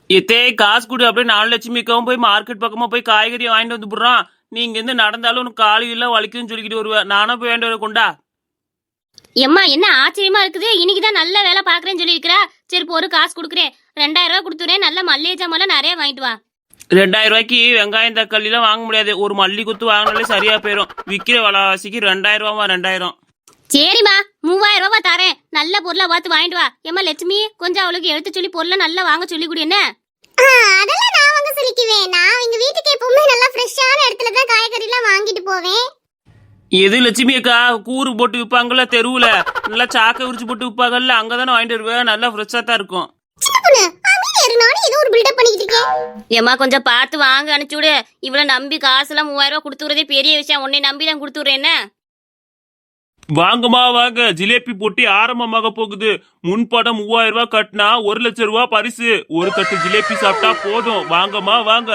இத்தே காசு கொடு அப்படியே 4 லட்சம் போய் மார்க்கெட் பக்கமா போய் காய்கறி வாங்கிட்டு வந்து போடுறான். நீ இங்க இருந்து நடந்தாலும் உனக்கு காலு எல்லாம் வலிக்குன்னு சொல்லிக்கிட்டு வருவேன். நானும் போய் வேண்டிய கொண்டா. எம்மா என்ன ஆச்சரியமா இருக்குது, இன்னைக்குதான் நல்ல வேலை பாக்குறேன்னு சொல்லியிருக்கிறா. சரி ஒரு காசு கொடுக்குறேன், 2000 ரூபாய் கொடுத்துறேன். நல்ல மல்லிகை ஜாமான் நிறைய வாங்கிட்டு வா. 2000 ரூபாய்க்கு வெங்காயம் தக்காளி எல்லாம் வாங்க முடியாது. ஒரு மல்லி குத்து வாங்கினாலே சரியா போயிடும். விக்கிற விலைவாசிக்கு 2000 ரூபாவா? 2000. சரிம்மா 3000 ரூபாய் தரேன். நல்ல பொருளா பார்த்து வாங்கிட்டு வா. ஏமா லட்சுமி, கொஞ்சம் அவளுக்கு எடுத்து சொல்லி பொருளை நல்லா வாங்க சொல்லி கொடு. என்ன அதெல்லாம் நான் வாங்க சொல்லிக்குவேன். நான் எங்க வீட்டுக்கு எப்பவுமே நல்லா ஃப்ரெஷ்ஷான இடத்துல தான் காய்கறி எல்லாம் வாங்கிட்டு போவேன். எது லட்சுமி அக்கா கூறு போட்டு விற்பாங்கல்ல தெருவுல, நல்லா சாக்கை உரிச்சு போட்டு விற்பாங்கல்ல, அங்கதானே வாங்கிட்டு வருவேன். நல்லா ஃப்ரெஷ்ஷா தான் இருக்கும். ஏமா கொஞ்சம் பார்த்து வாங்க அனுப்பிச்சுடு. இவ்வளவு நம்பி காசுலாம் 3000 ரூபாய் கொடுத்து விடுறதே பெரிய விஷயம். உன்னை நம்பி தான் கொடுத்து விடுறேன். என்ன வாங்கம்மா வாங்க, ஜிலேபி போட்டி ஆரம்பமாக போகுது. முன்படம் 3000 ரூபாய் கட்டினா 1 லட்சம் ரூபாய் பரிசு. ஒரு தட்டு ஜிலேபி சாப்பிட்டா போதும். வாங்கம்மா வாங்க.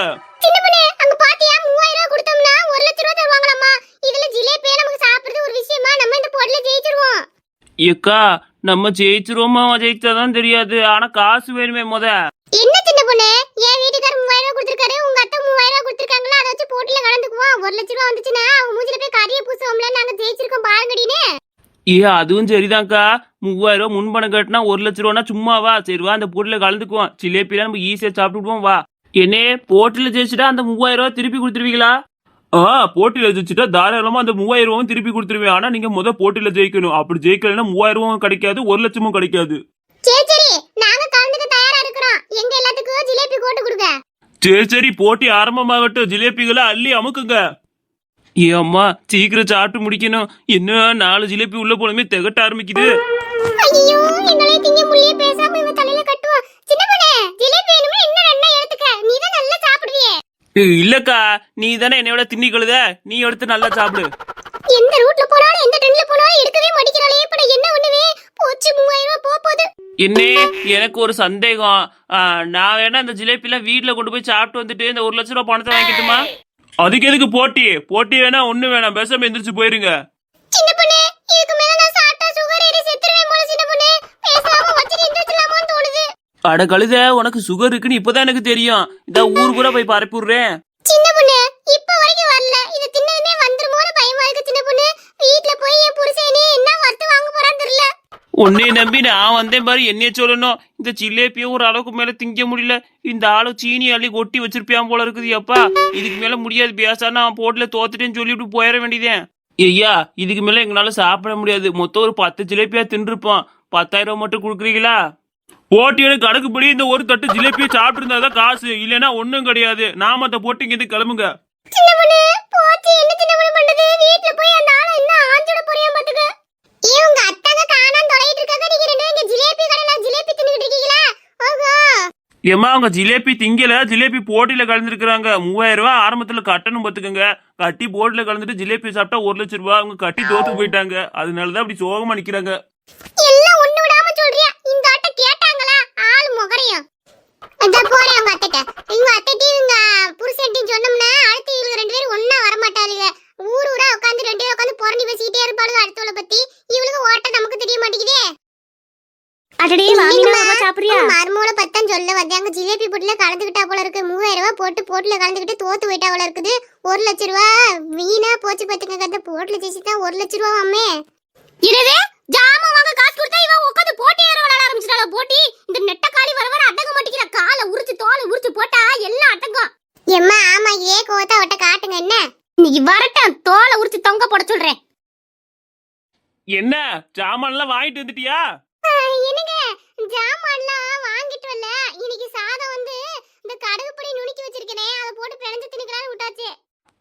ஏக்கா நம்ம ஜெயிச்சிருவோமா ஜெயிச்சாதான் தெரியாது. ஆனா காசு வேணுமே முத. என்ன சின்ன பொண்ணு, என் வீட்டுக்காரர் 3000 ரூபாய் கொடுத்திருக்காரு, உங்க அத்தை 3000 ரூபாய் கொடுத்திருக்காங்களா, அதை வச்சு போட்டில கலந்துக்குவோம். 1 லட்சம் ரூபாய் வந்துச்சுன்னா அவங்க மூஞ்சில போய் கரிய பூசுவோம்ல, நாங்க ஜெயிச்சிருக்கோம் பாருங்கடினே. அதுவும் சரிதான்க்கா. 3000 ரூபாய் முன்பணம் கட்டினா 1 லட்சம் ரூபானா சும்மாவா? சரிவா அந்த போட்டில கலந்துக்குவோம். ஜிலேபிலாம் நம்ம ஈஸியா சாப்பிட்டுடுவோம். வா. என்னே போட்டில ஜெயிச்சுட்டா அந்த 3000 ரூபாய் திருப்பி கொடுத்துருவீங்களா? போட்டியில ஜெயிச்சுட்டா தாராளமா அந்த 3000 ரூபாயும் திருப்பி கொடுத்துருவேன். ஆனா நீங்க முத போட்டியில ஜெயிக்கணும். அப்படி ஜெயிக்கலன்னா 3000 ரூபாயும் கிடைக்காது, 1 லட்சமும் கிடைக்காது. சரி நாங்க கலந்துக்க தயாரா இருக்கிறோம். எங்க எல்லாத்துக்கும் ஜிலேபி போட்டு கொடுங்க. சரி போட்டி ஆரம்பமாகட்டும். ஜிலேபிகளை அள்ளி அமுக்குங்க. அம்மா சீக்கிரம் சாப்பிட்டு முடிக்கணும். இன்னும் 4 ஜிலேபி உள்ள போனமே திகட்ட ஆரம்பிக்குது. ஐயோ எங்களே திங்க முள்ளியே பேசாம இவ தலையில கட்டுவா. சின்ன பொண்ணே, ஜிலேபி வேணும்னா இன்னும் 2 எடுத்துக்க. நீ தான் நல்லா சாப்பிடுவியே. இல்லக்கா, நீ தானே என்னையோட திண்ணி கழுத. நீ எடுத்து நல்லா சாப்பிடு. எந்த ரூட்ல போனாலும் எந்த ட்ரெண்ட்ல போனாலும் எடுக்கவே மாட்டேங்கிறாளே. இப்ப என்ன ஒண்ணுவே போச்சு. 3000 ரூபாய் போகுது. என்னே எனக்கு ஒரு சந்தேகம். நான் வேணா இந்த ஜிலேபில வீட்டுல கொண்டு போய் சாப்பிட்டு வந்துட்டு இந்த 1 லட்சம் ரூபாய் பணத்தை வாங்கிட்டுமா? அதுக்கு எதுக்கு போட்டி? போட்டி வேணா ஒண்ணு வேணாம், பேசாம எந்திரிச்சு போயிருங்க. சின்ன பொண்ணே, இதுக்கு மேல நான் சாப்பிட்டா சுகர் ஏறி செத்துருவேன் போல. சின்ன பொண்ணே, பேசாம வச்சிட்டு எந்திரிச்சலாமான்னு தோணுது. அட கழுத, உனக்கு சுகர் இருக்குன்னு இப்பதான் எனக்கு தெரியும். இந்த ஊரு கூட போய் பரப்பி விடுறேன். சின்ன பொண்ணு இப்ப வரைக்கும் வரல. இது தின்னதுமே வந்துருமோன்னு பயமா இருக்கு. சின்ன பொண்ணு, வீட்ல போய் என் புருஷனே என்ன வறுத்து வாங்க போறான்னு தெரியல. உன்னை நம்பி நான் வந்தேன் பாரு. என்னைய சொல்லணும். இந்த ஜிலேபியும் ஒரு அளவுக்கு மேல திங்க முடியல. இந்த ஆளு சீனி அள்ளி கொட்டி வச்சிருப்பியான் போல இருக்குது. அப்பா இதுக்கு மேல முடியாது. பேசா நான் போட்டுல தோத்துட்டேன்னு சொல்லிட்டு போயிட வேண்டியதேன். ஐயா இதுக்கு மேல எங்களால சாப்பிட முடியாது. மொத்தம் ஒரு 10 ஜிலேபியா தின்றுப்போம். 10,000 ரூபாய் மட்டும் கொடுக்குறீங்களா? போட்டியோட கணக்குப்படி இந்த ஒரு தட்டு ஜிலேபியை சாப்பிட்டு இருந்தாதான் காசு, இல்லைன்னா ஒண்ணும் கிடையாது. நாம அந்த போட்டி இங்க கிளம்புங்க. சின்ன பொண்ணு போச்சு. என்ன சின்ன பொண்ணு பண்றது? வீட்ல போய் அந்த ஆளை என்ன ஆஞ்சோட போறியா பாத்துக்க. இவங்க அத்தாங்க காணாம தொலையிட்டு இருக்காங்க. நீங்க ரெண்டு இங்க ஜிலேபி கடையில ஜிலேபி தின்னுட்டு இருக்கீங்களா? ஓஹோ. ஏமா அவங்க ஜிலேபி திங்கல, ஜிலேபி போட்டியில கலந்துருக்காங்க. 3000 ரூபாய் ஆரம்பத்துல கட்டணும் பாத்துக்கோங்க. கட்டி போட்டில கலந்துட்டு ஜிலேபி சாப்பிட்டா 1 லட்சம் ரூபாய். அவங்க கட்டி தோத்து போயிட்டாங்க. அதனாலதான் அப்படி சோகமா நிக்கிறாங்க. எல்லாம் ஒண்ணு விடாம சொல்றியா? இந்த ஆட்ட கேட்டாங்களா? ஆள் முகரையும் அத போறேன் உங்க அத்தைட்ட. இவங்க அத்தைட்டி இவங்க புருஷன்ட்டின்னு சொன்னோம்னா அடுத்து இவங்க 2 பேரும் ஒண்ணா வர மாட்டாளுங்க. ஊரா உட்காந்து 2 பேரும் உட்காந்து புரண்டி பேசிட்டே இருப்பாளுங்க அடுத்தவள பத்தி. இவளுக்கு ஓட்ட நமக்கு தெரிய மாட்டேங்குதே. அடடே வாங்கினா ரொம்ப சாப்பிடுறியா? மர்மோல பத்தம் சொல்ல வந்தாங்க. ஜிலேபி போட்டுல கலந்துக்கிட்டா போல இருக்கு. 3000 ரூபாய் போட்டு போட்டுல கலந்துக்கிட்டு தோத்து போயிட்டா போல இருக்குது. 1 லட்சம் ரூபாய் வீணா போச்சு பாத்துக்கங்க. அந்த போட்டுல ஜெயிச்சுதான் 1 லட்சம் ரூபாய் அம்மே. இதுவே ஜாமா வாங்க காசு கொடுத்தா இவ உட்காந்து போட்டி ஏற விளையாட ஆரம்பிச்சிட்டாள. போட்டி இந்த நெட்டக்காளி வர அடங்க மாட்டேங்கிற. காலை உரிச்சு தோலை உரிச்சு போட்டா எல்லாம் அடங்கும். எம்மா ஆமா, ஏ கோத்தா ஒட்ட காட்டுங்க. என்ன இன்னைக்கு வரட்டும், தோலை உரிச்சு தொங்க போட சொல்றேன். என்ன ஜாமான்லாம் வாங்கிட்டு வந்துட்டியா? என்னங்க ஜாமான்லாம் வாங்கிட்டு வரல. இன்னைக்கு சாதம் வந்து இந்த கடுகு பொடி நுணுக்கி வச்சிருக்கேனே, அதை போட்டு பிணைஞ்சு தின்னுக்கலாம்னு விட்டாச்சு.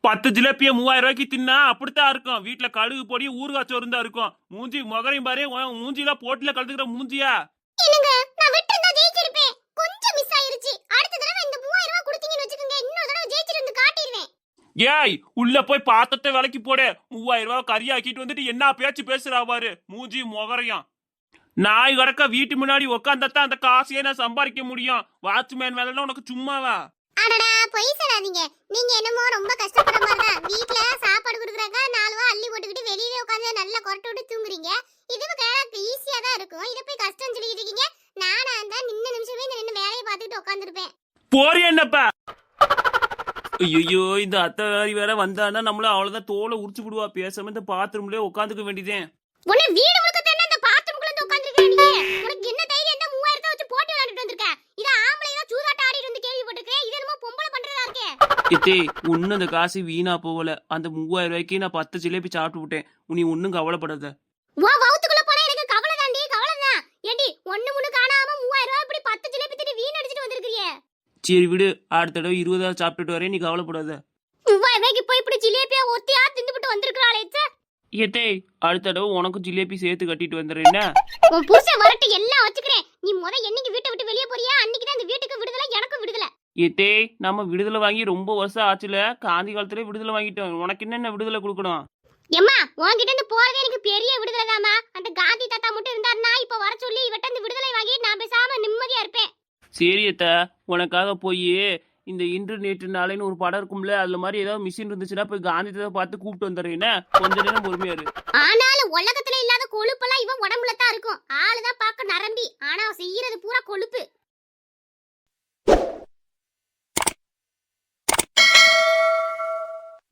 10 ஜிலேபிய 3000 ரூபாய்க்கு தின்னா அப்படித்தான் இருக்கும். வீட்டுல கடுகு பொடி ஊறுகாய் சோறு தான் இருக்கும். மூஞ்சி முகரையும் பாரு. மூஞ்சிலாம் போட்டில கலந்துக்கிற மூஞ்சியா? என்னங்க நான் விட்டுருந்தா ஜெயிச்சிருப்பேன். கொஞ்சம் மிஸ் ஆயிருச்சு. அடுத்த தடவை இந்த 3000 ரூபாய் கொடுத்தீங்கன்னு வச்சுக்கோங்க, இன்னொரு தடவை ஜெயிச்சிருந்து காட்டிடுவேன். ஏய் உள்ள போய் பாத்திரத்தை விலைக்கு போடு. 3000 ரூபாய் கறியாக்கிட்டு வந்துட்டு என்ன பேச்சு பேசுறா பாரு. மூஞ்சி முகரையும் நாய் கடக்க வீட்டு முன்னாடி உக்காந்தத்தான் அந்த காசையே நான் சம்பாதிக்க முடியும். வாட்ச்மேன் வேலைலாம் உனக்கு சும்மாவா? அடடா பொய் சொல்லாதீங்க. நீங்க என்னமோ ரொம்ப கஷ்டப்படுற மாதிரி தான். வீட்ல சாப்பாடு கொடுக்குறாங்க, 4 ரூபாய் அள்ளி போட்டுக்கிட்டு வெளியவே உட்காந்து நல்லா கொரட்டை விட்டு தூங்குறீங்க. இதுவும் எனக்கு ஈஸியா தான் இருக்கும். இதை போய் கஷ்டம் சொல்லிட்டு இருக்கீங்க. நானா இருந்தா நின்ன நிமிஷமே நின்று வேலையை பார்த்துக்கிட்டு உட்காந்துருப்பேன். போறியா என்னப்பா? ஐயோ இந்த அத்தை வேற வந்தான்னா நம்மள அவ்வளவுதான் தோலை உரிச்சு விடுவா. பேசாம இந்த பாத்ரூம்லயே உட்காந்துக்க வேண்டியதேன். உன்னை வீடு முழுக்க தேடி இந்த பாத்ரூம்குள்ள வந்து உட்கார்ந்திருக்க நீ. உனக்கு என்ன தைரியம் இந்த 3000 வச்சு போட்டு விளையாடிட்டு வந்திருக்க? இத ஆம்பளைங்க தான் சூதாட்ட ஆடிட்டு வந்து கேள்விப்பட்டிருக்கேன். இது என்னமோ பொம்பளை பண்றதா இருக்கே. இத்தே ஒன்னும் அந்த காசு வீணா போகல. அந்த 3000 ரூபாய்க்கு நான் 10 ஜிலேபி சாப்பிட்டு விட்டேன். நீ ஒன்னும் கவலைப்படாத. உன் வவுத்துக்குள்ள போனா எனக்கு கவலை தாண்டி, கவலை தான். ஏண்டி ஒண்ணு முன்னு காணாம 3000 ரூபாய் இப்படி 10 ஜிலேபி தின்னு வீண் அடிச்சிட்டு வந்திருக்கியே. சரி விடு, அடுத்த தடவை 20 சாப்பிட்டுட்டு வரேன், நீ கவலைப்படாத. 3000 ரூபாய்க்கு போய் இப்படி ஜிலேபியா ஒத்தியா தின்னுபிட்டு வந்திருக்காளே. ஏத்தே அடுத்த தடவை உனக்கு ஜிலேபி சேர்த்து கட்டிட்டு வந்துடுறேன். உன் புருஷன் வரட்டு எல்லாம் வச்சுக்கிறேன். நீ என்னைக்கு வீட்டை விட்டு வெளியே போறியா அன்னைக்கு தான் இந்த வீட்டுக்கு விடுதலை, எனக்கும் விடுதலை. ஏத்தே நம்ம விடுதலை வாங்கி ரொம்ப வருஷம் ஆச்சுல. காந்தி காலத்திலே விடுதலை வாங்கிட்டோம். உனக்கு என்னென்ன விடுதலை கொடுக்கணும்? ஏம்மா உன்கிட்ட இருந்து போறதே எனக்கு பெரிய விடுதலை தாமா. அந்த காந்தி தாத்தா மட்டும் இருந்தாருன்னா இப்ப வர சொல்லி இவட்ட இருந்து விடுதலை வாங்கி நான் பேசாம நிம்மதியா இருப்பேன். சரி அத்த, உனக்காக போய் இந்த இன்று நேற்று நாளைன்னு ஒரு படம் இருக்கும்ல, அதுல மாதிரி ஏதாவது மிஷின் இருந்துச்சுன்னா போய் காந்தி தாத்தா பார்த்து கூப்பிட்டு வந்துடுறேன். கொஞ்ச நேரம் பொறுமையாரு. ஆனாலும் உலகத்துல இல்லாத கொழு